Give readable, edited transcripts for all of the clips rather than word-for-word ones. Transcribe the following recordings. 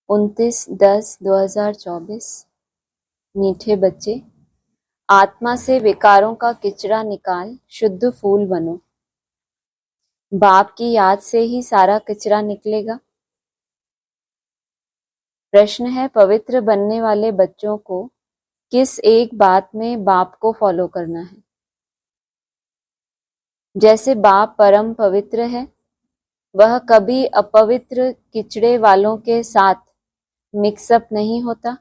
29/10/2024। मीठे बच्चे, आत्मा से विकारों का किचड़ा निकाल शुद्ध फूल बनो। बाप की याद से ही सारा किचड़ा निकलेगा। प्रश्न है, पवित्र बनने वाले बच्चों को किस एक बात में बाप को फॉलो करना है? जैसे बाप परम पवित्र है, वह कभी अपवित्र किचड़े वालों के साथ मिक्सअप नहीं होता,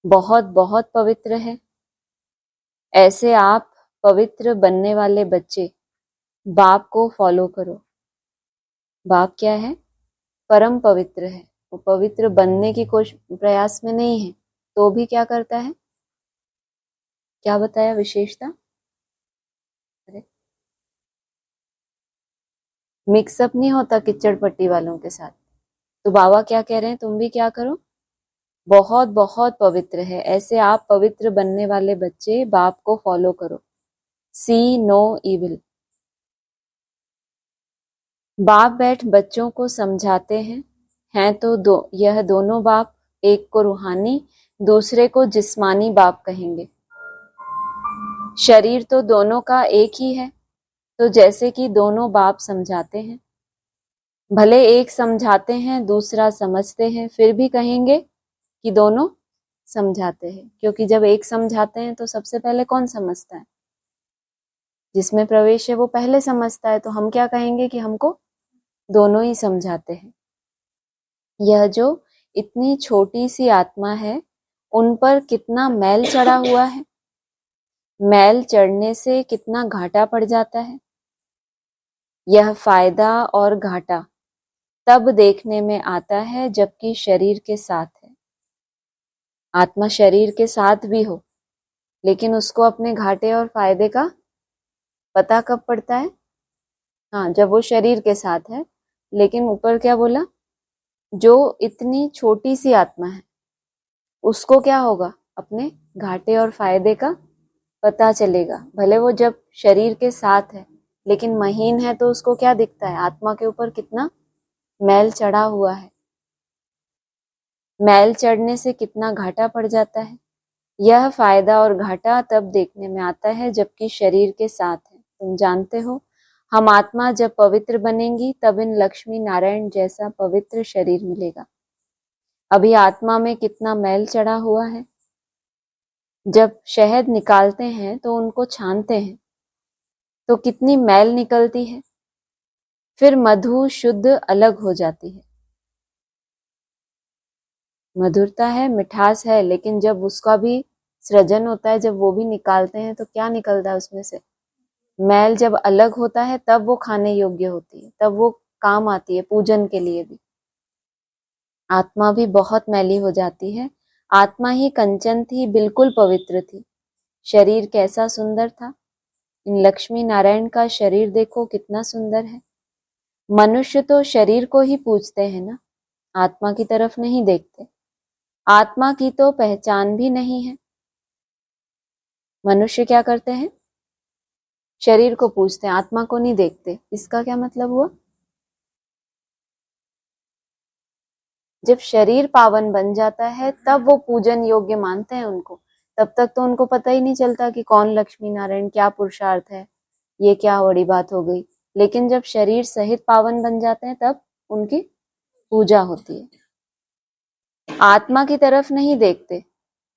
बहुत बहुत पवित्र है। ऐसे आप पवित्र बनने वाले बच्चे बाप को फॉलो करो। बाप क्या है? परम पवित्र है। वो पवित्र बनने की कोशिश प्रयास में नहीं है, तो भी क्या करता है? क्या बताया विशेषता? अरे मिक्सअप नहीं होता किचड़ पट्टी वालों के साथ। तो बाबा क्या कह रहे हैं? तुम भी क्या करो? बहुत बहुत पवित्र है। ऐसे आप पवित्र बनने वाले बच्चे बाप को फॉलो करो। सी नो इविल। बाप बैठ बच्चों को समझाते हैं तो यह दोनों बाप एक को रूहानी, दूसरे को जिस्मानी बाप कहेंगे। शरीर तो दोनों का एक ही है, तो जैसे कि दोनों बाप समझाते हैं, भले एक समझाते हैं दूसरा समझते हैं, फिर भी कहेंगे कि दोनों समझाते हैं, क्योंकि जब एक समझाते हैं तो सबसे पहले कौन समझता है? जिसमें प्रवेश है वो पहले समझता है, तो हम क्या कहेंगे कि हमको दोनों ही समझाते हैं। यह जो इतनी छोटी सी आत्मा है, उन पर कितना मैल चढ़ा हुआ है। मैल चढ़ने से कितना घाटा पड़ जाता है। यह फायदा और घाटा तब देखने में आता है जबकि शरीर के साथ है। आत्मा शरीर के साथ भी हो, लेकिन उसको अपने घाटे और फायदे का पता कब पड़ता है? हाँ, जब वो शरीर के साथ है। लेकिन ऊपर क्या बोला? जो इतनी छोटी सी आत्मा है, उसको क्या होगा? अपने घाटे और फायदे का पता चलेगा। भले वो जब शरीर के साथ है, लेकिन महीन है, तो उसको क्या दिखता है? आत्मा के ऊपर कितना मैल चढ़ा हुआ है। मैल चढ़ने से कितना घाटा पड़ जाता है। यह फायदा और घाटा तब देखने में आता है जबकि शरीर के साथ है। तुम जानते हो, हम आत्मा जब पवित्र बनेंगी तब इन लक्ष्मी नारायण जैसा पवित्र शरीर मिलेगा। अभी आत्मा में कितना मैल चढ़ा हुआ है। जब शहद निकालते हैं तो उनको छानते हैं, तो कितनी मैल निकलती है। फिर मधु शुद्ध अलग हो जाती है। मधुरता है, मिठास है, लेकिन जब उसका भी सृजन होता है, जब वो भी निकालते हैं, तो क्या निकलता है उसमें से? मैल जब अलग होता है तब वो खाने योग्य होती है, तब वो काम आती है पूजन के लिए भी। आत्मा भी बहुत मैली हो जाती है। आत्मा ही कंचन थी, बिल्कुल पवित्र थी। शरीर कैसा सुंदर था। इन लक्ष्मी नारायण का शरीर देखो कितना सुंदर है। मनुष्य तो शरीर को ही पूजते हैं ना, आत्मा की तरफ नहीं देखते। आत्मा की तो पहचान भी नहीं है। मनुष्य क्या करते हैं? शरीर को पूजते हैं, आत्मा को नहीं देखते। इसका क्या मतलब हुआ? जब शरीर पावन बन जाता है तब वो पूजन योग्य मानते हैं उनको। तब तक तो उनको पता ही नहीं चलता कि कौन लक्ष्मी नारायण, क्या पुरुषार्थ है, ये क्या बड़ी बात हो गई। लेकिन जब शरीर सहित पावन बन जाते हैं तब उनकी पूजा होती है। आत्मा की तरफ नहीं देखते।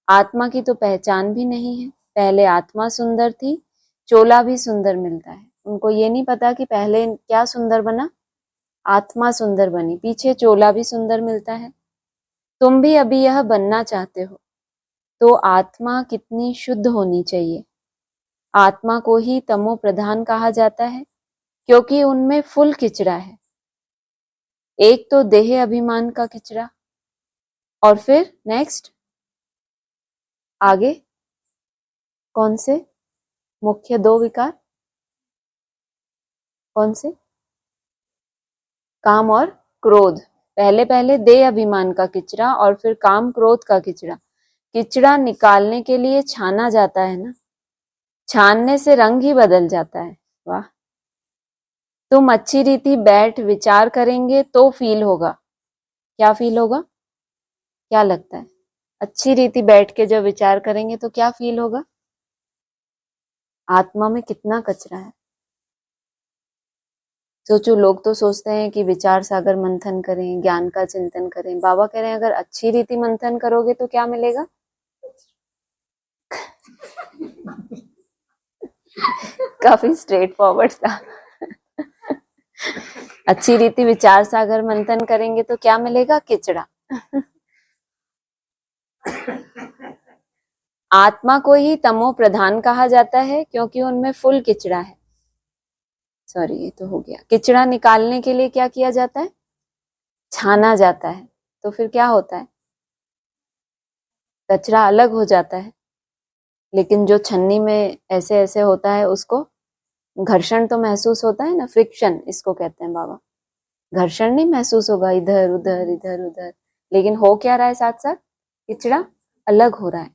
आत्मा की तो पहचान भी नहीं है। पहले आत्मा सुंदर थी, चोला भी सुंदर मिलता है। उनको ये नहीं पता कि पहले क्या सुंदर बना? आत्मा सुंदर बनी, पीछे चोला भी सुंदर मिलता है। तुम भी अभी यह बनना चाहते हो, तो आत्मा कितनी शुद्ध होनी चाहिए। आत्मा को ही तमो प्रधान कहा जाता है, क्योंकि उनमें फुल किचड़ा है। एक तो देह अभिमान का किचड़ा, और फिर नेक्स्ट आगे कौन से मुख्य दो विकार? कौन से? काम और क्रोध। पहले पहले देह अभिमान का किचड़ा और फिर काम क्रोध का किचड़ा। किचड़ा निकालने के लिए छाना जाता है ना, छानने से रंग ही बदल जाता है। वाह! तुम अच्छी रीति बैठ विचार करेंगे तो फील होगा। क्या फील होगा? क्या लगता है? अच्छी रीति बैठ के जब विचार करेंगे तो क्या फील होगा? आत्मा में कितना कचरा है। सोचो, लोग तो सोचते हैं कि विचार सागर मंथन करें, ज्ञान का चिंतन करें। बाबा कह रहे हैं अगर अच्छी रीति मंथन करोगे तो क्या मिलेगा? काफी स्ट्रेट फॉरवर्ड था। अच्छी रीति विचार सागर मंथन करेंगे तो क्या मिलेगा? किचड़ा। आत्मा को ही तमो प्रधान कहा जाता है क्योंकि उनमें फुल किचड़ा है। सॉरी, ये तो हो गया। किचड़ा निकालने के लिए क्या किया जाता है? छाना जाता है। तो फिर क्या होता है? कचरा अलग हो जाता है। लेकिन जो छन्नी में ऐसे ऐसे होता है उसको घर्षण तो महसूस होता है ना, फ्रिक्शन इसको कहते हैं बाबा। घर्षण नहीं महसूस होगा, इधर उधर इधर उधर, लेकिन हो क्या रहा है? साथ साथ किचड़ा अलग हो रहा है।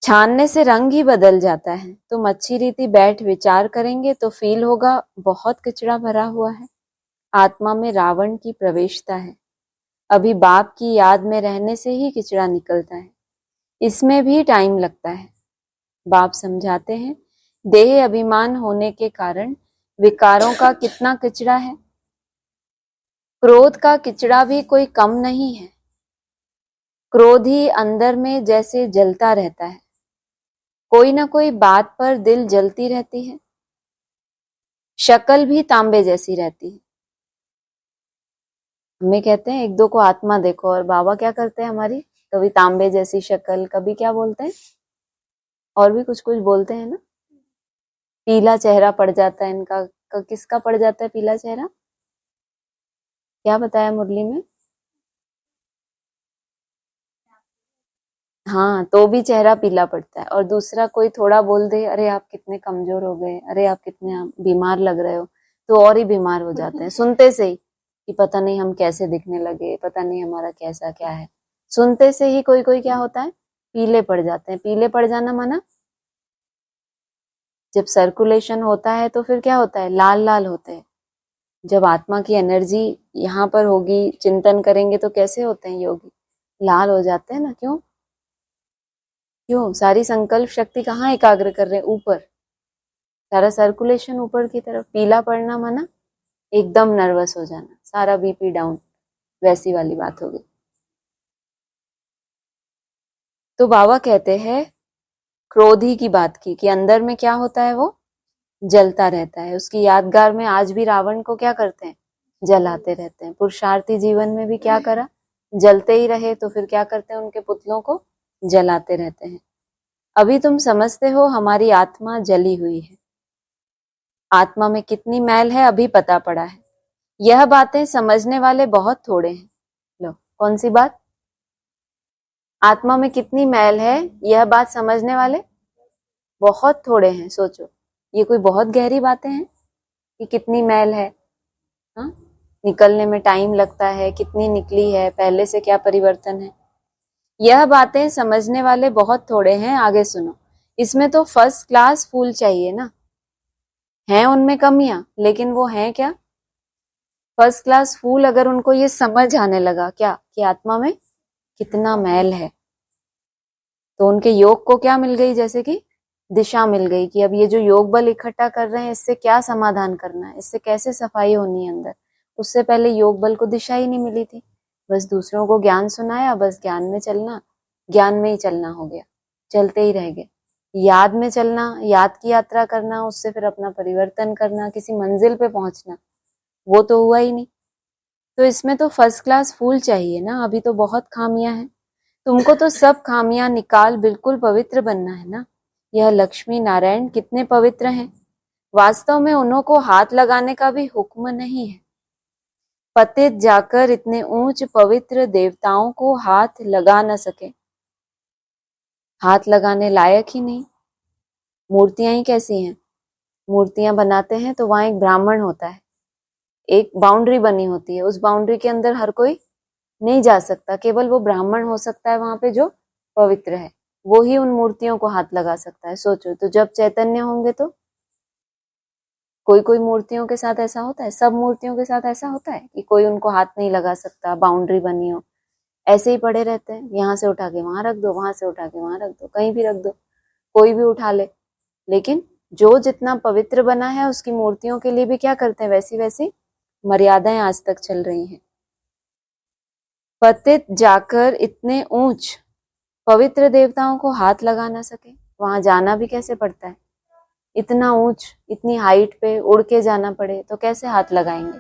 छानने से रंग ही बदल जाता है। तुम अच्छी रीति बैठ विचार करेंगे तो फील होगा बहुत किचड़ा भरा हुआ है। आत्मा में रावण की प्रवेशता है। अभी बाप की याद में रहने से ही किचड़ा निकलता है। इसमें भी टाइम लगता है। बाप समझाते हैं देह अभिमान होने के कारण विकारों का कितना किचड़ा है। क्रोध का किचड़ा भी कोई कम नहीं है। क्रोध ही अंदर में जैसे जलता रहता है। कोई ना कोई बात पर दिल जलती रहती है। शक्ल भी तांबे जैसी रहती है। हमें कहते हैं एक दो को आत्मा देखो, और बाबा क्या करते हैं हमारी? कभी तांबे जैसी शक्ल, कभी क्या बोलते हैं और भी कुछ कुछ बोलते हैं ना। पीला चेहरा पड़ जाता है इनका। किसका पड़ जाता है पीला चेहरा? क्या बताया मुरली में? हाँ, तो भी चेहरा पीला पड़ता है। और दूसरा कोई थोड़ा बोल दे, अरे आप कितने कमजोर हो गए, अरे आप कितने बीमार लग रहे हो, तो और ही बीमार हो जाते हैं सुनते से ही, कि पता नहीं हम कैसे दिखने लगे, पता नहीं हमारा कैसा क्या है। सुनते से ही कोई कोई क्या होता है? पीले पड़ जाते हैं। पीले पड़ जाना माना जब सर्कुलेशन होता है तो फिर क्या होता है? लाल लाल होते हैं। जब आत्मा की एनर्जी यहाँ पर होगी, चिंतन करेंगे तो कैसे होते हैं योगी? लाल हो जाते हैं ना। क्यों? क्यों? सारी संकल्प शक्ति कहाँ एकाग्र कर रहे हैं? ऊपर। सारा सर्कुलेशन ऊपर की तरफ। पीला पड़ना माना एकदम नर्वस हो जाना, सारा बीपी डाउन, वैसी वाली बात हो गई। तो बाबा कहते हैं क्रोध ही की बात की कि अंदर में क्या होता है? वो जलता रहता है। उसकी यादगार में आज भी रावण को क्या करते हैं? जलाते रहते हैं। पुरुषार्थी जीवन में भी क्या करा? जलते ही रहे। तो फिर क्या करते हैं? उनके पुतलों को जलाते रहते हैं। अभी तुम समझते हो हमारी आत्मा जली हुई है। आत्मा में कितनी मैल है अभी पता पड़ा है। यह बातें समझने वाले बहुत थोड़े हैं। लो, कौन सी बात? आत्मा में कितनी मैल है, यह बात समझने वाले बहुत थोड़े हैं। सोचो, ये कोई बहुत गहरी बातें हैं कि कितनी मैल है। हाँ, निकलने में टाइम लगता है, कितनी निकली है, पहले से क्या परिवर्तन है। यह बातें समझने वाले बहुत थोड़े हैं। आगे सुनो। इसमें तो फर्स्ट क्लास फूल चाहिए ना। हैं उनमें कमियां, लेकिन वो हैं क्या? फर्स्ट क्लास फूल। अगर उनको ये समझ आने लगा क्या कि आत्मा में कितना मैल है, तो उनके योग को क्या मिल गई? जैसे कि दिशा मिल गई कि अब ये जो योग बल इकट्ठा कर रहे हैं, इससे क्या समाधान करना है, इससे कैसे सफाई होनी है अंदर। उससे पहले योग बल को दिशा ही नहीं मिली थी। बस दूसरों को ज्ञान सुनाया, बस ज्ञान में चलना, ज्ञान में ही चलना हो गया, चलते ही रह गए। याद में चलना, याद की यात्रा करना, उससे फिर अपना परिवर्तन करना, किसी मंजिल पे पहुंचना, वो तो हुआ ही नहीं। तो इसमें तो फर्स्ट क्लास फूल चाहिए ना। अभी तो बहुत खामियां हैं। तुमको तो सब खामियां निकाल बिल्कुल पवित्र बनना है ना। यह लक्ष्मी नारायण कितने पवित्र हैं। वास्तव में उन्हों को हाथ लगाने का भी हुक्म नहीं है। पतित जाकर इतने ऊंच पवित्र देवताओं को हाथ लगा न सके। हाथ लगाने लायक ही नहीं। मूर्तियां ही कैसी हैं? मूर्तियां बनाते हैं तो वहां एक ब्राह्मण होता है, एक बाउंड्री बनी होती है। उस बाउंड्री के अंदर हर कोई नहीं जा सकता। केवल वो ब्राह्मण हो सकता है वहां पे जो पवित्र है। वो ही उन मूर्तियों को हाथ लगा सकता है। सोचो, तो जब चैतन्य होंगे तो कोई कोई मूर्तियों के साथ ऐसा होता है, सब मूर्तियों के साथ ऐसा होता है कि कोई उनको हाथ नहीं लगा सकता, बाउंड्री बनी हो। ऐसे ही पड़े रहते हैं, यहाँ से उठा के वहां रख दो, वहां से उठा के वहां रख दो, कहीं भी रख दो, कोई भी उठा ले। लेकिन जो जितना पवित्र बना है उसकी मूर्तियों के लिए भी क्या करते हैं, वैसी वैसी मर्यादाएं आज तक चल रही हैं। पतित जाकर इतने ऊंच पवित्र देवताओं को हाथ लगा ना सके, वहां जाना भी कैसे पड़ता है, इतना ऊंच, इतनी हाइट पे उड़ के जाना पड़े तो कैसे हाथ लगाएंगे।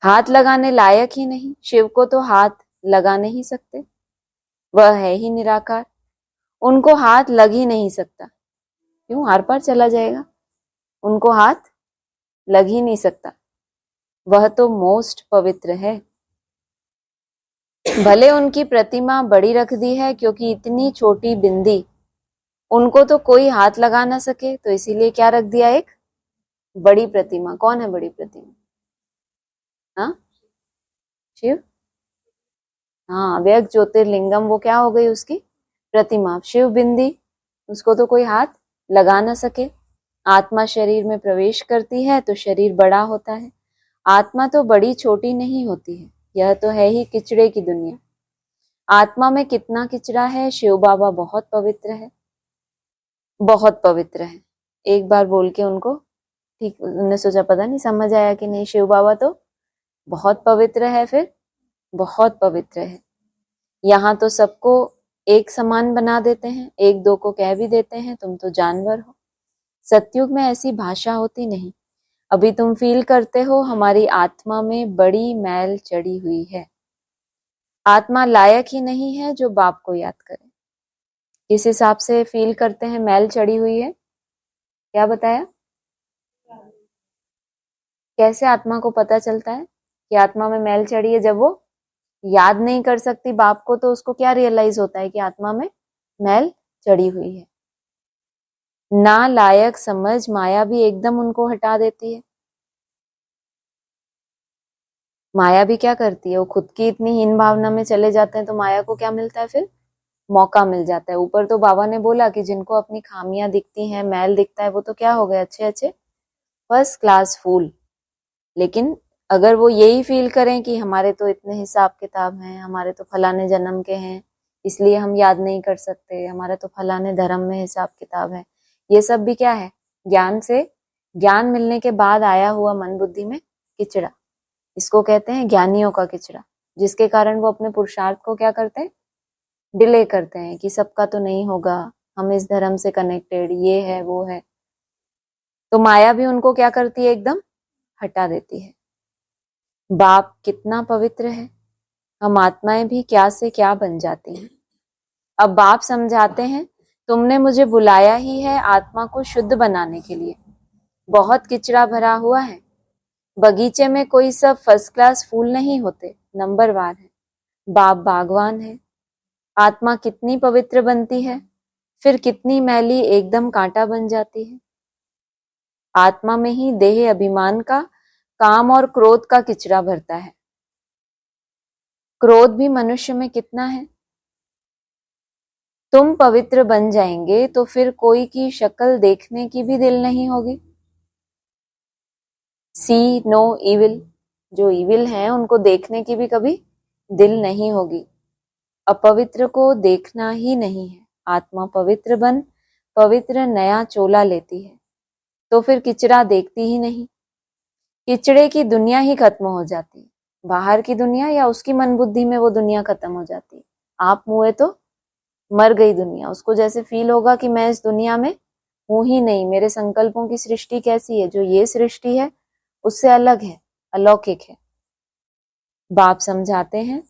हाथ लगाने लायक ही नहीं, शिव को तो हाथ लगा नहीं सकते, वह है ही निराकार, उनको हाथ लग ही नहीं सकता। क्यों, आर पार चला जाएगा, उनको हाथ लग ही नहीं सकता, वह तो मोस्ट पवित्र है। भले उनकी प्रतिमा बड़ी रख दी है, क्योंकि इतनी छोटी बिंदी उनको तो कोई हाथ लगा ना सके, तो इसीलिए क्या रख दिया, एक बड़ी प्रतिमा। कौन है बड़ी प्रतिमा? हाँ, शिव। हाँ, अव्यक्त ज्योतिर्लिंगम, वो क्या हो गई उसकी प्रतिमा, शिव बिंदी, उसको तो कोई हाथ लगा ना सके। आत्मा शरीर में प्रवेश करती है तो शरीर बड़ा होता है, आत्मा तो बड़ी छोटी नहीं होती है, यह तो है ही किचड़े की दुनिया। आत्मा में कितना किचड़ा है, शिव बाबा बहुत पवित्र है, बहुत पवित्र है। एक बार बोल के उनको ठीक, उन्होंने सोचा पता नहीं समझ आया कि नहीं, शिव बाबा तो बहुत पवित्र है, फिर बहुत पवित्र है। यहाँ तो सबको एक समान बना देते हैं, एक दो को कह भी देते हैं तुम तो जानवर हो। सतयुग में ऐसी भाषा होती नहीं। अभी तुम फील करते हो हमारी आत्मा में बड़ी मैल चढ़ी हुई है, आत्मा लायक ही नहीं है जो बाप को याद करे। किस हिसाब से फील करते हैं मैल चढ़ी हुई है, क्या बताया, कैसे आत्मा को पता चलता है कि आत्मा में मैल चढ़ी है? जब वो याद नहीं कर सकती बाप को, तो उसको क्या रियलाइज होता है कि आत्मा में मैल चढ़ी हुई है। ना लायक समझ माया भी एकदम उनको हटा देती है। माया भी क्या करती है, वो खुद की इतनी हीन भावना में चले जाते हैं तो माया को क्या मिलता है, फिर मौका मिल जाता है। ऊपर तो बाबा ने बोला कि जिनको अपनी खामियां दिखती हैं, मैल दिखता है, वो तो क्या हो गए, अच्छे अच्छे फर्स्ट क्लास फूल। लेकिन अगर वो यही फील करें कि हमारे तो इतने हिसाब किताब हैं, हमारे तो फलाने जन्म के हैं इसलिए हम याद नहीं कर सकते, हमारे तो फलाने धर्म में हिसाब किताब है, ये सब भी क्या है, ज्ञान से, ज्ञान मिलने के बाद आया हुआ मन बुद्धि में किचड़ा। इसको कहते हैं ज्ञानियों का किचड़ा, जिसके कारण वो अपने पुरुषार्थ को क्या करते हैं, डिले करते हैं कि सबका तो नहीं होगा, हम इस धर्म से कनेक्टेड, ये है वो है। तो माया भी उनको क्या करती है, एकदम हटा देती है। बाप कितना पवित्र है, हम आत्माएं भी क्या से क्या बन जाती हैं। अब बाप समझाते हैं, तुमने मुझे बुलाया ही है आत्मा को शुद्ध बनाने के लिए। बहुत किचड़ा भरा हुआ है, बगीचे में कोई सब फर्स्ट क्लास फूल नहीं होते, नंबरवार है। बाप बागवान है। आत्मा कितनी पवित्र बनती है, फिर कितनी मैली एकदम कांटा बन जाती है। आत्मा में ही देह अभिमान का, काम और क्रोध का किचड़ा भरता है। क्रोध भी मनुष्य में कितना है। तुम पवित्र बन जाएंगे तो फिर कोई की शक्ल देखने की भी दिल नहीं होगी। सी नो इविल, जो इविल हैं उनको देखने की भी कभी दिल नहीं होगी। अपवित्र को देखना ही नहीं है। आत्मा पवित्र बन पवित्र नया चोला लेती है तो फिर किचड़ा देखती ही नहीं। किचड़े की दुनिया ही खत्म हो जाती है, बाहर की दुनिया या उसकी मन बुद्धि में वो दुनिया खत्म हो जाती है। आप मुए तो मर गई दुनिया। उसको जैसे फील होगा कि मैं इस दुनिया में हूं ही नहीं, मेरे संकल्पों की सृष्टि कैसी है, जो ये सृष्टि है उससे अलग है, अलौकिक है। बाप समझाते हैं,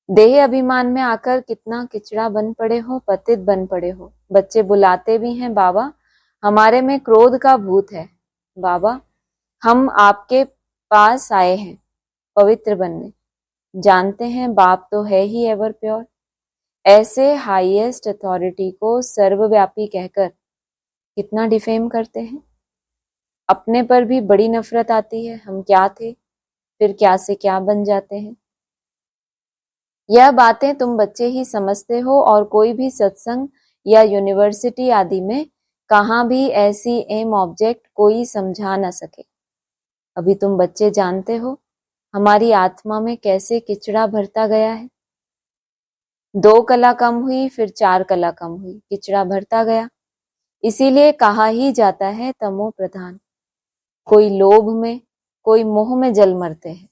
देह अभिमान में आकर कितना किचड़ा बन पड़े हो, पतित बन पड़े हो। बच्चे बुलाते भी हैं, बाबा हमारे में क्रोध का भूत है, बाबा हम आपके पास आए हैं पवित्र बनने। जानते हैं बाप तो है ही एवर प्योर। ऐसे हाईएस्ट अथॉरिटी को सर्वव्यापी कहकर कितना डिफेम करते हैं। अपने पर भी बड़ी नफरत आती है, हम क्या थे फिर क्या से क्या बन जाते हैं। यह बातें तुम बच्चे ही समझते हो और कोई भी सत्संग या यूनिवर्सिटी आदि में कहाँ भी ऐसी एम ऑब्जेक्ट कोई समझा न सके। अभी तुम बच्चे जानते हो हमारी आत्मा में कैसे किचड़ा भरता गया है। 2 कला कम हुई, फिर 4 कला कम हुई, किचड़ा भरता गया। इसीलिए कहा ही जाता है तमो प्रधान। कोई लोभ में, कोई मोह में जल मरते हैं।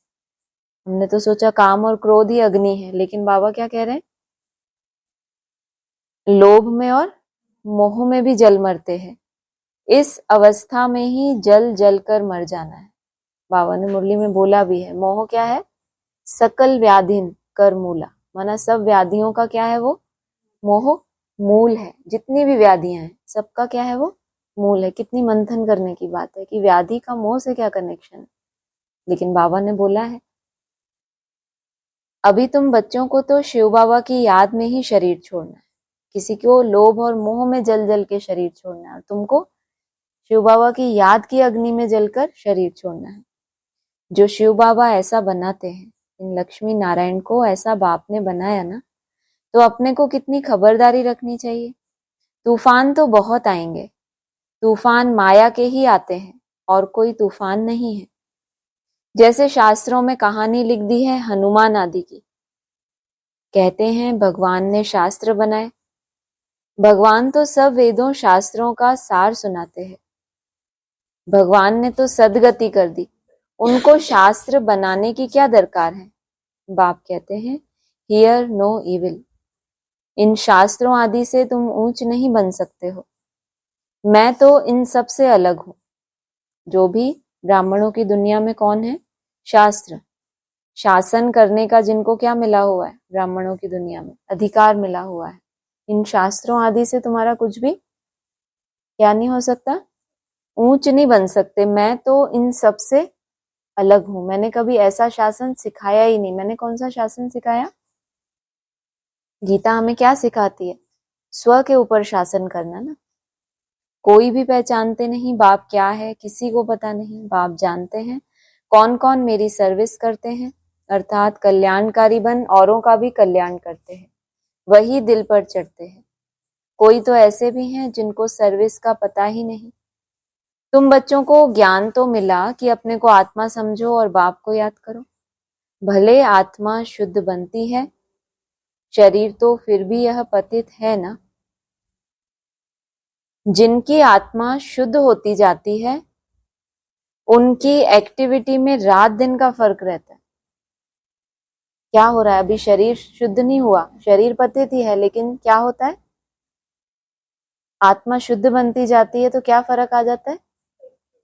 हमने तो सोचा काम और क्रोध ही अग्नि है, लेकिन बाबा क्या कह रहे हैं, लोभ में और मोह में भी जल मरते हैं। इस अवस्था में ही जल जल कर मर जाना है। बाबा ने मुरली में बोला भी है, मोह क्या है, सकल व्याधिन कर मूला, माना सब व्याधियों का क्या है, वो मोह मूल है। जितनी भी व्याधियां हैं सबका क्या है, वो मूल है। कितनी मंथन करने की बात है कि व्याधि का मोह से क्या कनेक्शन है, लेकिन बाबा ने बोला है अभी तुम बच्चों को तो शिव बाबा की याद में ही शरीर छोड़ना है। किसी को लोभ और मोह में जल जल के शरीर छोड़ना है, और तुमको शिव बाबा की याद की अग्नि में जलकर शरीर छोड़ना है। जो शिव बाबा ऐसा बनाते हैं, इन लक्ष्मी नारायण को ऐसा बाप ने बनाया ना, तो अपने को कितनी खबरदारी रखनी चाहिए। तूफान तो बहुत आएंगे, तूफान माया के ही आते हैं, और कोई तूफान नहीं है। जैसे शास्त्रों में कहानी लिख दी है हनुमान आदि की, कहते हैं भगवान ने शास्त्र बनाए। भगवान तो सब वेदों शास्त्रों का सार सुनाते हैं। भगवान ने तो सदगति कर दी, उनको शास्त्र बनाने की क्या दरकार है। बाप कहते हैं हियर नो इविल, इन शास्त्रों आदि से तुम ऊंच नहीं बन सकते हो। मैं तो इन सब से अलग हूं। जो भी ब्राह्मणों की दुनिया में कौन है, शास्त्र, शासन करने का जिनको क्या मिला हुआ है, ब्राह्मणों की दुनिया में अधिकार मिला हुआ है। इन शास्त्रों आदि से तुम्हारा कुछ भी क्या नहीं हो सकता, ऊंच नहीं बन सकते। मैं तो इन सब से अलग हूं। मैंने कभी ऐसा शासन सिखाया ही नहीं। मैंने कौन सा शासन सिखाया, गीता हमें क्या सिखाती है, स्व के ऊपर शासन करना ना। कोई भी पहचानते नहीं बाप क्या है, किसी को पता नहीं। बाप जानते हैं कौन कौन मेरी सर्विस करते हैं, अर्थात कल्याणकारी बन औरों का भी कल्याण करते हैं, वही दिल पर चढ़ते हैं। कोई तो ऐसे भी हैं जिनको सर्विस का पता ही नहीं। तुम बच्चों को ज्ञान तो मिला कि अपने को आत्मा समझो और बाप को याद करो। भले आत्मा शुद्ध बनती है, शरीर तो फिर भी यह पतित है ना। जिनकी आत्मा शुद्ध होती जाती है, उनकी एक्टिविटी में रात दिन का फर्क रहता है। क्या हो रहा है, अभी शरीर शुद्ध नहीं हुआ, शरीर पतित ही है, लेकिन क्या होता है, आत्मा शुद्ध बनती जाती है तो क्या फर्क आ जाता है,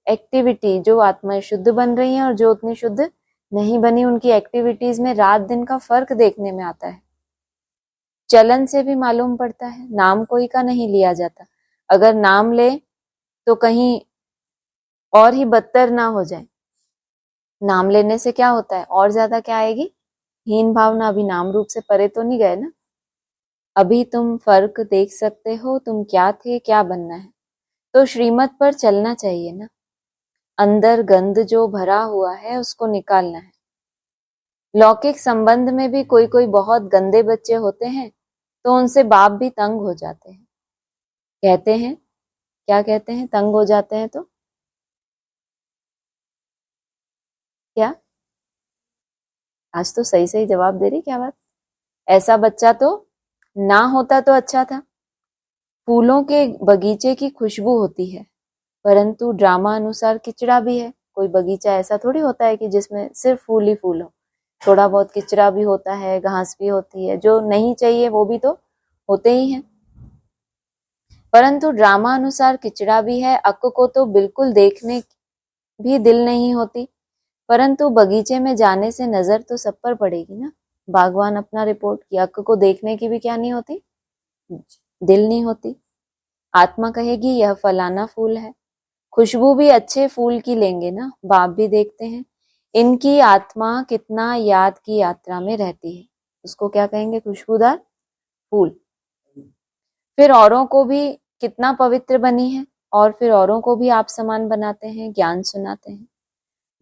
एक्टिविटी। जो आत्माएं शुद्ध बन रही हैं और जो उतनी शुद्ध नहीं बनी, उनकी एक्टिविटीज में रात दिन का फर्क देखने में आता है। चलन से भी मालूम पड़ता है, नाम कोई का नहीं लिया जाता। अगर नाम ले तो कहीं और ही बदतर ना हो जाए। नाम लेने से क्या होता है, और ज्यादा क्या आएगी, हीन भावना। अभी नाम रूप से परे तो नहीं गए ना। अभी तुम फर्क देख सकते हो, तुम क्या थे क्या बनना है, तो श्रीमत पर चलना चाहिए ना। अंदर गंद जो भरा हुआ है उसको निकालना है। लौकिक संबंध में भी कोई कोई बहुत गंदे बच्चे होते हैं, तो उनसे बाप भी तंग हो जाते हैं। कहते हैं, क्या कहते हैं, तंग हो जाते हैं तो क्या, आज तो सही सही जवाब दे रही, क्या बात। ऐसा बच्चा तो ना होता तो अच्छा था। फूलों के बगीचे की खुशबू होती है, परंतु ड्रामा अनुसार किचड़ा भी है। कोई बगीचा ऐसा थोड़ी होता है कि जिसमें सिर्फ फूल ही फूल हो, थोड़ा बहुत किचड़ा भी होता है, घास भी होती है, जो नहीं चाहिए वो भी तो होते ही हैं। परंतु ड्रामा अनुसार किचड़ा भी है। अक्क को तो बिल्कुल देखने भी दिल नहीं होती, परंतु बगीचे में जाने से नजर तो सब पर पड़ेगी ना। बागवान अपना रिपोर्ट की, अक्क को देखने की भी क्या नहीं होती, दिल नहीं होती। आत्मा कहेगी यह फलाना फूल है, खुशबू भी अच्छे फूल की लेंगे ना। बाप भी देखते हैं इनकी आत्मा कितना याद की यात्रा में रहती है, उसको क्या कहेंगे, खुशबूदार फूल। फिर औरों को भी कितना पवित्र बनी है, और फिर औरों को भी आप समान बनाते हैं, ज्ञान सुनाते हैं।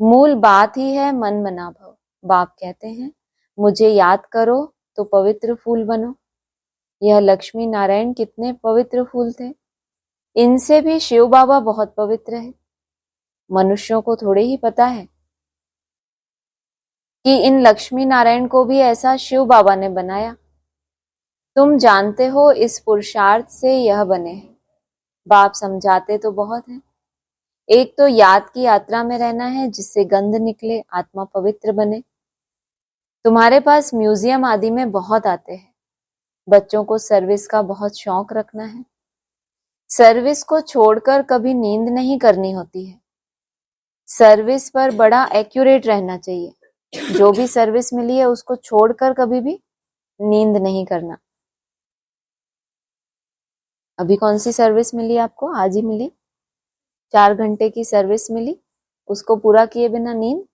मूल बात ही है मन मना भव। बाप कहते हैं मुझे याद करो तो पवित्र फूल बनो। यह लक्ष्मी नारायण कितने पवित्र फूल थे, इनसे भी शिव बाबा बहुत पवित्र है। मनुष्यों को थोड़े ही पता है। कि इन लक्ष्मी नारायण को भी ऐसा शिव बाबा ने बनाया। तुम जानते हो इस पुरुषार्थ से यह बने हैं। बाप समझाते तो बहुत हैं। एक तो याद की यात्रा में रहना है जिससे गंध निकले, आत्मा पवित्र बने। तुम्हारे पास म्यूजियम आदि में बहुत आते हैं। बच्चों को सर्विस का बहुत शौक रखना है। सर्विस को छोड़कर कभी नींद नहीं करनी होती है। सर्विस पर बड़ा एक्यूरेट रहना चाहिए। जो भी सर्विस मिली है उसको छोड़कर कभी भी नींद नहीं करना। अभी कौन सी सर्विस मिली आपको? आज ही मिली, 4 घंटे की सर्विस मिली, उसको पूरा किए बिना नींद?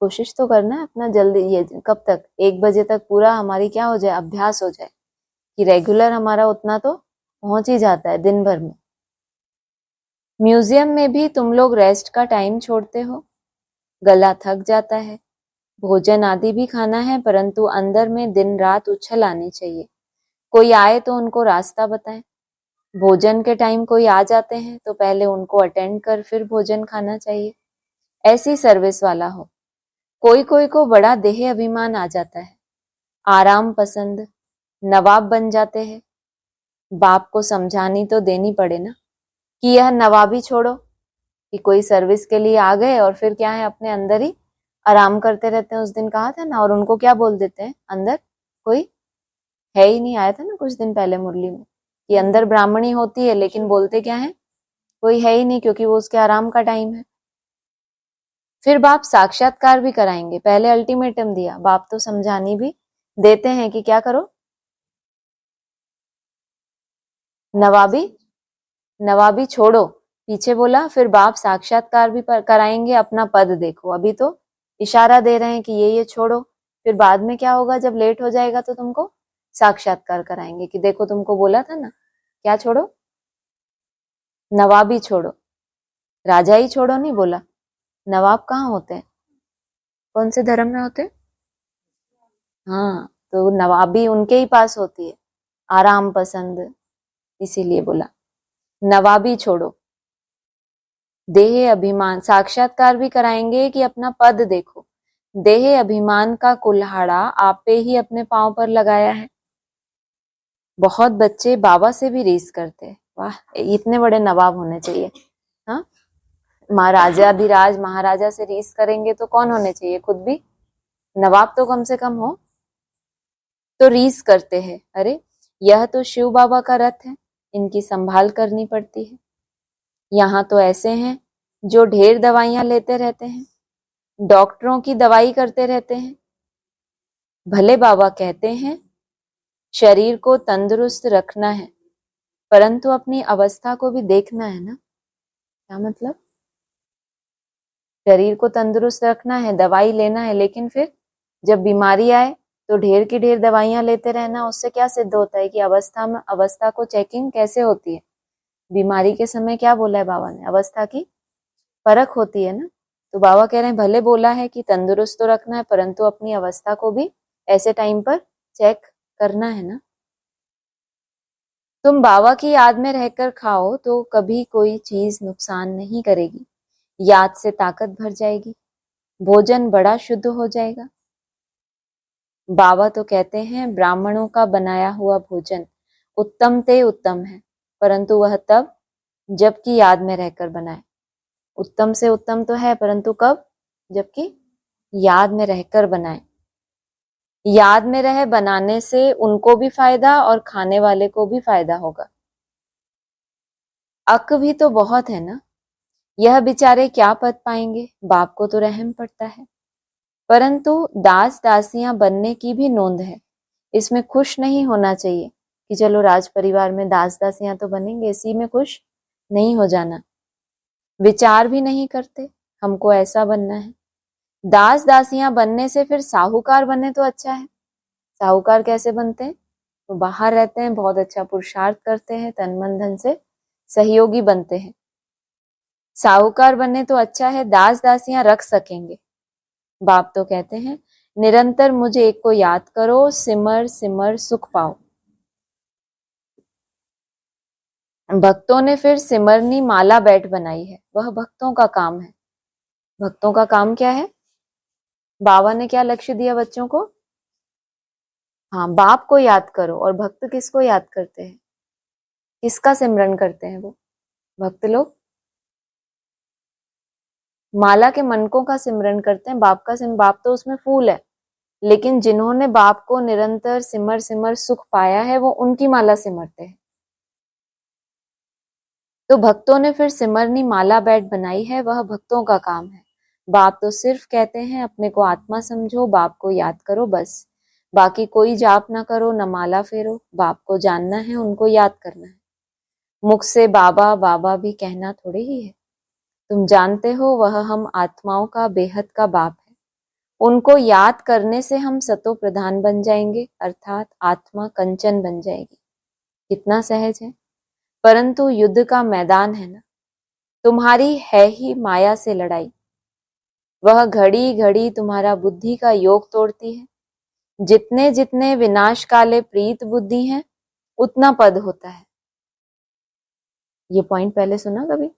कोशिश तो करना है अपना जल्दी। ये कब तक? 1 बजे तक पूरा हमारी क्या हो जाए, अभ्यास हो जाए कि रेगुलर हमारा उतना तो पहुंच ही जाता है दिन भर में। म्यूजियम में भी तुम लोग रेस्ट का टाइम छोड़ते हो। गला थक जाता है। भोजन आदि भी खाना है, परंतु अंदर में दिन रात उछल आनी चाहिए। कोई आए तो उनको रास्ता बताएं। भोजन के टाइम कोई आ जाते हैं तो पहले उनको अटेंड कर फिर भोजन खाना चाहिए। ऐसी सर्विस वाला हो। कोई कोई को बड़ा देह अभिमान आ जाता है, आराम पसंद, नवाब बन जाते हैं। बाप को समझानी तो देनी पड़े ना कि यह नवाबी छोड़ो, कि कोई सर्विस के लिए आ गए और फिर क्या है अपने अंदर ही आराम करते रहते हैं। उस दिन कहा था ना, और उनको क्या बोल देते हैं, अंदर कोई है ही नहीं। आया था ना कुछ दिन पहले मुरली में कि अंदर ब्राह्मणी होती है लेकिन बोलते क्या है, कोई है ही नहीं, क्योंकि वो उसके आराम का टाइम है। फिर बाप साक्षात्कार भी कराएंगे। पहले अल्टीमेटम दिया, बाप तो समझानी भी देते हैं कि क्या करो, नवाबी छोड़ो। पीछे बोला फिर बाप साक्षात्कार भी कराएंगे, अपना पद देखो। अभी तो इशारा दे रहे हैं कि ये छोड़ो, फिर बाद में क्या होगा, जब लेट हो जाएगा तो तुमको साक्षात्कार कराएंगे कि देखो तुमको बोला था ना, क्या छोड़ो, नवाबी छोड़ो। राजा ही छोड़ो नहीं बोला। नवाब कहाँ होते हैं? कौन से धर्म में होते हैं? हाँ, तो नवाबी उनके ही पास होती है, आराम पसंद। इसीलिए बोला नवाबी छोड़ो। देह अभिमान साक्षात्कार भी कराएंगे कि अपना पद देखो। देह अभिमान का कुल्हाड़ा आपे ही अपने पांव पर लगाया है। बहुत बच्चे बाबा से भी रीस करते हैं। वाह, इतने बड़े नवाब होने चाहिए। हाँ, महाराजाधिराज महाराजा से रीस करेंगे तो कौन होने चाहिए? खुद भी नवाब तो कम से कम हो। तो रीस करते हैं, अरे यह तो शिव बाबा का रथ है, इनकी संभाल करनी पड़ती है। यहाँ तो ऐसे हैं जो ढेर दवाइयां लेते रहते हैं, डॉक्टरों की दवाई करते रहते हैं। भले बाबा कहते हैं शरीर को तंदुरुस्त रखना है, परंतु अपनी अवस्था को भी देखना है ना। क्या मतलब? शरीर को तंदुरुस्त रखना है, दवाई लेना है, लेकिन फिर जब बीमारी आए तो ढेर की ढेर दवाइयां लेते रहना। उससे क्या सिद्ध होता है कि अवस्था को चेकिंग कैसे होती है? बीमारी के समय क्या बोला है बाबा ने? अवस्था की परख होती है ना। तो बाबा कह रहे हैं भले बोला है कि तंदुरुस्त तो रखना है, परंतु अपनी अवस्था को भी ऐसे टाइम पर चेक करना है ना। तुम बाबा की याद में रहकर खाओ तो कभी कोई चीज नुकसान नहीं करेगी। याद से ताकत भर जाएगी, भोजन बड़ा शुद्ध हो जाएगा। बाबा तो कहते हैं ब्राह्मणों का बनाया हुआ भोजन उत्तम ते उत्तम है, परंतु वह तब जबकि याद में रहकर बनाए। उत्तम से उत्तम तो है, परंतु कब? जबकि याद में रहकर बनाए। याद में रहे बनाने से उनको भी फायदा और खाने वाले को भी फायदा होगा। अक भी तो बहुत है ना, यह बेचारे क्या पद पाएंगे? बाप को तो रहम पड़ता है, परंतु दास दासियां बनने की भी नोंद है। इसमें खुश नहीं होना चाहिए कि चलो राज परिवार में दास दासियां तो बनेंगे, इसी में खुश नहीं हो जाना। विचार भी नहीं करते हमको ऐसा बनना है। दास दासियां बनने से फिर साहूकार बने तो अच्छा है। साहूकार कैसे बनते हैं? तो बाहर रहते हैं, बहुत अच्छा पुरुषार्थ करते हैं, तन मन धन से सहयोगी बनते हैं। साहूकार बनने तो अच्छा है, दास दासियां रख सकेंगे। बाप तो कहते हैं निरंतर मुझे एक को याद करो, सिमर सिमर सुख पाओ। भक्तों ने फिर सिमरनी माला बैठ बनाई है, वह भक्तों का काम है। भक्तों का काम क्या है? बाबा ने क्या लक्ष्य दिया बच्चों को? हाँ, बाप को याद करो। और भक्त किसको याद करते हैं? किसका सिमरन करते हैं वो भक्त लोग? माला के मनकों का सिमरन करते हैं। बाप का बाप तो उसमें फूल है, लेकिन जिन्होंने बाप को निरंतर सिमर सिमर सुख पाया है वो उनकी माला सिमरते हैं। तो भक्तों ने फिर सिमरनी माला बैठ बनाई है, वह भक्तों का काम है। बाप तो सिर्फ कहते हैं अपने को आत्मा समझो, बाप को याद करो, बस। बाकी कोई जाप ना करो, न माला फेरो। बाप को जानना है, उनको याद करना है। मुख से बाबा बाबा भी कहना थोड़े ही है। तुम जानते हो वह हम आत्माओं का बेहद का बाप है। उनको याद करने से हम सतो प्रधान बन जाएंगे, अर्थात आत्मा कंचन बन जाएगी। कितना सहज है। परंतु युद्ध का मैदान है ना, तुम्हारी है ही माया से लड़ाई। वह घड़ी घड़ी तुम्हारा बुद्धि का योग तोड़ती है। जितने जितने विनाश काले प्रीत बुद्धि हैं, उतना पद होता है। ये पॉइंट पहले सुना कभी?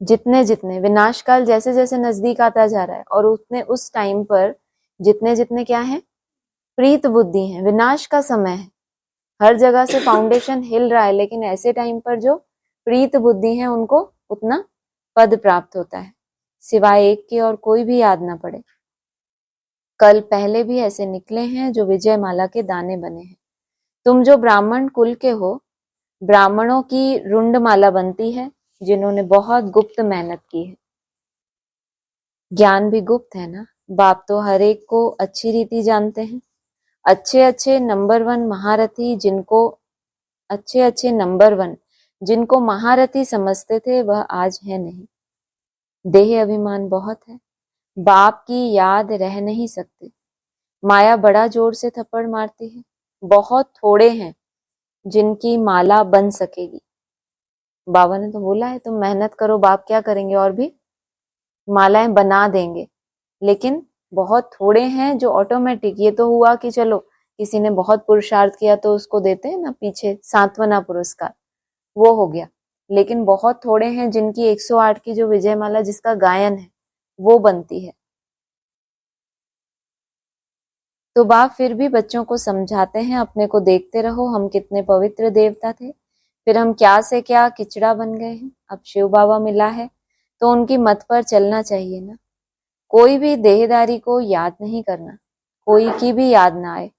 जितने जितने विनाश काल जैसे जैसे नजदीक आता जा रहा है, और उतने उस टाइम पर जितने जितने क्या है? प्रीत बुद्धि है। विनाश का समय है, हर जगह से फाउंडेशन हिल रहा है, लेकिन ऐसे टाइम पर जो प्रीत बुद्धि है उनको उतना पद प्राप्त होता है, सिवाय एक के और कोई भी याद ना पड़े। कल पहले भी ऐसे निकले हैं जो विजय माला के दाने बने हैं। तुम जो ब्राह्मण कुल के हो, ब्राह्मणों की रुंड माला बनती है, जिन्होंने बहुत गुप्त मेहनत की है। ज्ञान भी गुप्त है ना। बाप तो हर एक को अच्छी रीति जानते हैं। अच्छे अच्छे नंबर 1 महारथी जिनको महारथी समझते थे, वह आज है नहीं। देह अभिमान बहुत है, बाप की याद रह नहीं सकते। माया बड़ा जोर से थप्पड़ मारती है। बहुत थोड़े हैं जिनकी माला बन सकेगी। बाबा ने तो बोला है तुम मेहनत करो, बाप क्या करेंगे, और भी मालाएं बना देंगे। लेकिन बहुत थोड़े हैं जो ऑटोमेटिक, ये तो हुआ कि चलो किसी ने बहुत पुरुषार्थ किया तो उसको देते हैं ना पीछे सांत्वना पुरस्कार, वो हो गया। लेकिन बहुत थोड़े हैं जिनकी 108 की जो विजय माला जिसका गायन है वो बनती है। तो बाप फिर भी बच्चों को समझाते हैं, अपने को देखते रहो, हम कितने पवित्र देवता थे, फिर हम क्या से क्या किचड़ा बन गए हैं। अब शिव बाबा मिला है तो उनकी मत पर चलना चाहिए ना। कोई भी देहदारी को याद नहीं करना, कोई की भी याद ना आए।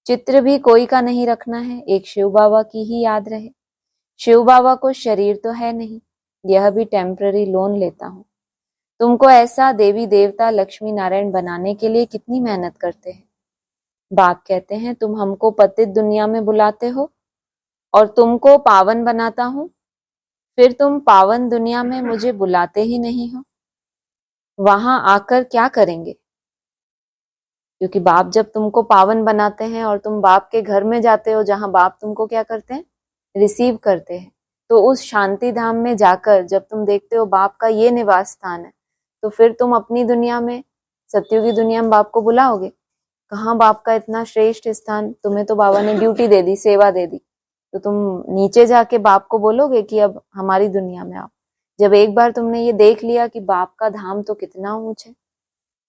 चित्र भी कोई का नहीं रखना है, एक शिव बाबा की ही याद रहे। शिव बाबा को शरीर तो है नहीं, यह भी टेम्पररी लोन लेता हूँ। तुमको ऐसा देवी देवता लक्ष्मी नारायण बनाने के लिए कितनी मेहनत करते हैं। बाप कहते हैं तुम हमको पतित दुनिया में बुलाते हो और तुमको पावन बनाता हूँ, फिर तुम पावन दुनिया में मुझे बुलाते ही नहीं हो। वहां आकर क्या करेंगे? क्योंकि बाप जब तुमको पावन बनाते हैं और तुम बाप के घर में जाते हो, जहां बाप तुमको क्या करते हैं? रिसीव करते हैं। तो उस शांति धाम में जाकर जब तुम देखते हो बाप का ये निवास स्थान है, तो फिर तुम अपनी दुनिया में, सत्युगी दुनिया में बाप को बुलाओगे? कहाँ बाप का इतना श्रेष्ठ स्थान, तुम्हें तो बाबा ने ड्यूटी दे दी, सेवा दे दी, तो तुम नीचे जाके बाप को बोलोगे कि अब हमारी दुनिया में आओ? जब एक बार तुमने ये देख लिया कि बाप का धाम तो कितना ऊंच है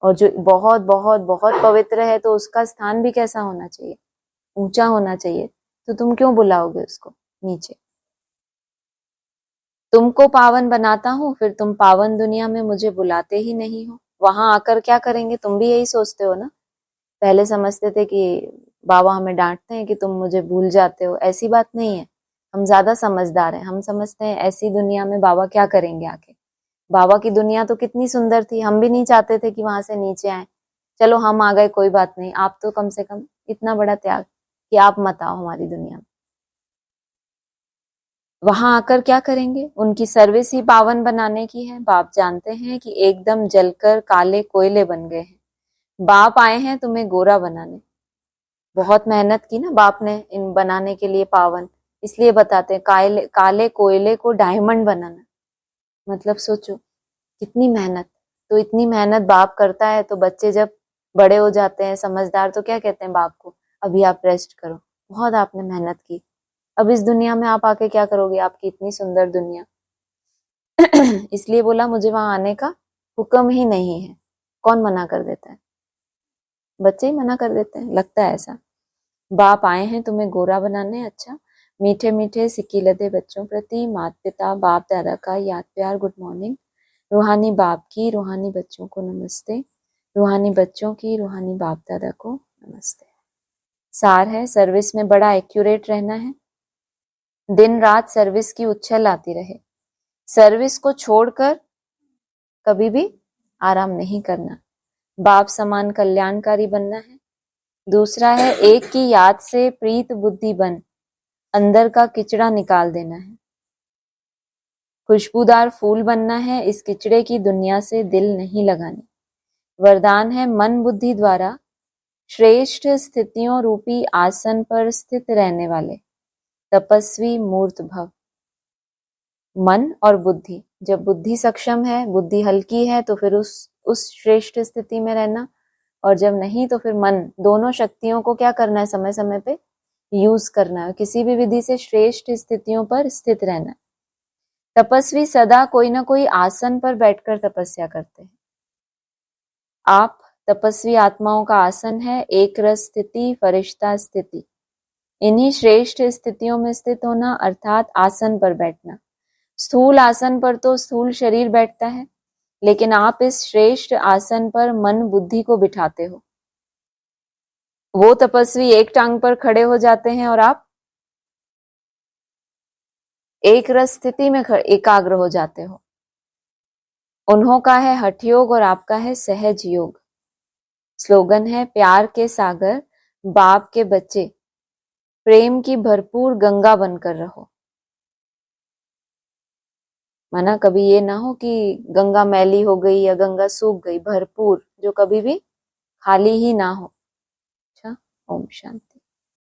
और जो बहुत बहुत बहुत पवित्र है, तो उसका स्थान भी कैसा होना चाहिए? ऊंचा होना चाहिए। तो तुम क्यों बुलाओगे उसको नीचे? तुमको पावन बनाता हूँ, फिर तुम पावन दुनिया में मुझे बुलाते ही नहीं हो। वहां आकर क्या करेंगे? तुम भी यही सोचते हो ना। पहले समझते थे कि बाबा हमें डांटते हैं कि तुम मुझे भूल जाते हो। ऐसी बात नहीं है, हम ज्यादा समझदार हैं। हम समझते हैं ऐसी दुनिया में बाबा क्या करेंगे आके। बाबा की दुनिया तो कितनी सुंदर थी, हम भी नहीं चाहते थे कि वहां से नीचे आए। चलो हम आ गए, कोई बात नहीं, आप तो कम से कम इतना बड़ा त्याग कि आप मत आओ हमारी दुनिया में। वहां आकर क्या करेंगे? उनकी सर्विस ही पावन बनाने की है। बाप जानते हैं कि एकदम जलकर काले कोयले बन गए हैं। बाप आए हैं तुम्हें गोरा बनाने। बहुत मेहनत की ना बाप ने इन बनाने के लिए पावन, इसलिए बताते हैं काले कोयले को डायमंड बनाना। मतलब सोचो कितनी मेहनत। तो इतनी मेहनत बाप करता है, तो बच्चे जब बड़े हो जाते हैं समझदार, तो क्या कहते हैं बाप को? अभी आप रेस्ट करो, बहुत आपने मेहनत की, अब इस दुनिया में आप आके क्या करोगे? आपकी इतनी सुंदर दुनिया। इसलिए बोला मुझे वहां आने का हुक्म ही नहीं है। कौन मना कर देता है? बच्चे ही मना कर देते हैं, लगता है ऐसा। बाप आए हैं तुम्हें गोरा बनाने। अच्छा, मीठे मीठे सिक्की लदे बच्चों प्रति माता पिता बाप दादा का याद प्यार गुड मॉर्निंग। रूहानी बाप की रूहानी बच्चों को नमस्ते, रूहानी बच्चों की रूहानी बाप दादा को नमस्ते। सार है, सर्विस में बड़ा एक्यूरेट रहना है, दिन रात सर्विस की उछल आती रहे, सर्विस को छोड़कर कभी भी आराम नहीं करना, बाप समान कल्याणकारी बनना है। दूसरा है, एक की याद से प्रीत बुद्धि बन, अंदर का किचड़ा निकाल देना है, खुशबूदार फूल बनना है, इस किचड़े की दुनिया से दिल नहीं लगानी। वरदान है, मन बुद्धि द्वारा श्रेष्ठ स्थितियों रूपी आसन पर स्थित रहने वाले तपस्वी मूर्त भव। मन और बुद्धि, जब बुद्धि सक्षम है, बुद्धि हल्की है, तो फिर उस श्रेष्ठ स्थिति में रहना, और जब नहीं तो फिर मन, दोनों शक्तियों को क्या करना है, समय समय पे यूज करना है, किसी भी विधि से श्रेष्ठ स्थितियों पर स्थित रहना है। तपस्वी सदा कोई ना कोई आसन पर बैठकर तपस्या करते हैं। आप तपस्वी आत्माओं का आसन है एक रस स्थिति, फरिश्ता स्थिति। इन्हीं श्रेष्ठ स्थितियों में स्थित होना अर्थात आसन पर बैठना। स्थूल आसन पर तो स्थूल शरीर बैठता है, लेकिन आप इस श्रेष्ठ आसन पर मन बुद्धि को बिठाते हो। वो तपस्वी एक टांग पर खड़े हो जाते हैं और आप एक रस स्थिति में एकाग्र हो जाते हो। उन्हों का है हठ योग और आपका है सहज योग। स्लोगन है, प्यार के सागर बाप के बच्चे, प्रेम की भरपूर गंगा बनकर रहो। माना कभी ये ना हो कि गंगा मैली हो गई या गंगा सूख गई, भरपूर, जो कभी भी खाली ही ना हो। अच्छा, ओम शांति।